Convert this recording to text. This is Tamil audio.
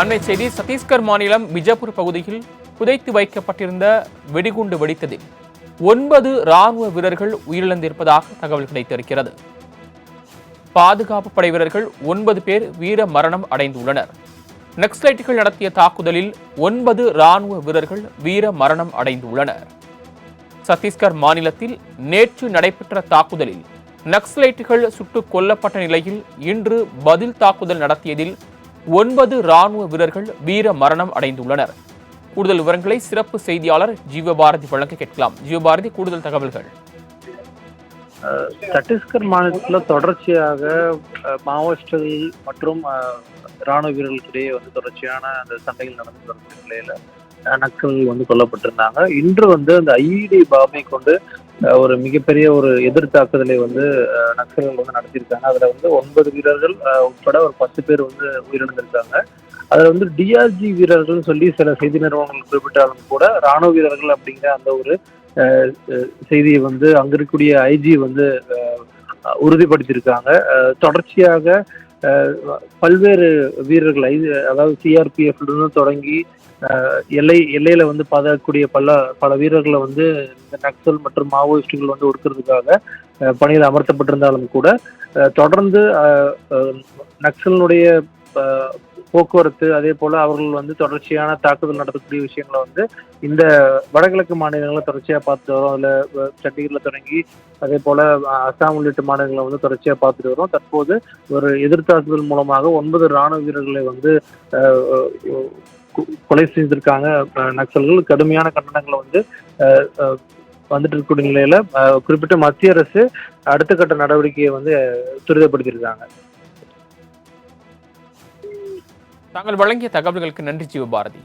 அண்மை செய்தி சத்தீஸ்கர் மாநிலம் பிஜப்பூர் பகுதியில் புதைத்து வைக்கப்பட்டிருந்த வெடிகுண்டு வெடித்ததில் 9 ராணுவ வீரர்கள் உயிரிழந்திருப்பதாக தகவல் கிடைத்திருக்கிறது. பாதுகாப்பு படை வீரர்கள் 9 பேர் வீர மரணம் அடைந்துள்ளனர். நக்சலைட்டுகள் நடத்திய தாக்குதலில் 9 ராணுவ வீரர்கள் வீர மரணம் அடைந்துள்ளனர். சத்தீஸ்கர் மாநிலத்தில் நேற்று நடைபெற்ற தாக்குதலில் நக்சலைட்டுகள் சுட்டுக் கொல்லப்பட்ட நிலையில் இன்று பதில் தாக்குதல் நடத்தியதில் 9 ராணுவ வீரர்கள் வீர மரணம் அடைந்துள்ளனர். கூடுதல் விவரங்களை சிறப்பு செய்தியாளர் ஜீவபாரதி வழங்க கேட்கலாம். ஜீவபாரதி, கூடுதல் தகவல்கள். சத்தீஸ்கர் மாநிலத்தில் தொடர்ச்சியாக மாவோயிஸ்டுகள் மற்றும் ராணுவ வீரர்களுக்கிடையே தொடர்ச்சியான அந்த சண்டைகள் நடந்து வரும் நிலையில நக்சல்கள் கொல்லப்பட்டிருந்தாங்க. இன்று அந்த ஐஇடி பாம்பை கொண்டு ஒரு மிகப்பெரிய ஒரு எதிர்த்தாக்குதலை நக்சல்கள் நடத்தியிருக்காங்க. அதுல 9 வீரர்கள் உட்பட ஒரு 10 பேர் உயிரிழந்திருக்காங்க. அதுல டிஆர்ஜி வீரர்கள் சொல்லி சில செய்தி நிறுவனங்கள் குறிப்பிட்டாலும் கூட ராணுவ வீரர்கள் அப்படிங்கிற அந்த ஒரு செய்தியை அங்க இருக்கக்கூடிய ஐஜி உறுதிப்படுத்தியிருக்காங்க. தொடர்ச்சியாக பல்வேறு வீரர்கள் அதாவது சிஆர்பிஎஃப்ல இருந்து தொடங்கி எல்லையில பாதுகாக்கக்கூடிய பல வீரர்களை இந்த நக்சல் மற்றும் மாவோயிஸ்டுகள் ஒடுக்கிறதுக்காக பணியில் அமர்த்தப்பட்டிருந்தாலும் கூட தொடர்ந்து நக்சலினுடைய போக்குவரத்து அதே போல அவர்கள் தொடர்ச்சியான தாக்குதல் நடத்தக்கூடிய விஷயங்களை இந்த வடகிழக்கு மாநிலங்களை தொடர்ச்சியா பார்த்துட்டு வரோம். அதுல சண்டிகர்ல தொடங்கி அதே போல அசாம் உள்ளிட்ட மாநிலங்களை தொடர்ச்சியா பார்த்துட்டு வரோம். தற்போது ஒரு எதிர்த்தாக்குதல் மூலமாக 9 ராணுவ வீரர்களை கொலை செய்திருக்காங்க நக்சல்கள். கடுமையான கண்டனங்களை வந்துட்டு இருக்கக்கூடிய நிலையில குறிப்பிட்ட மத்திய அரசு அடுத்த கட்ட நடவடிக்கையை துரிதப்படுத்தியிருக்காங்க. தாங்கள் வழங்கிய தகவல்களுக்கு நன்றி ஜீவபாரதி.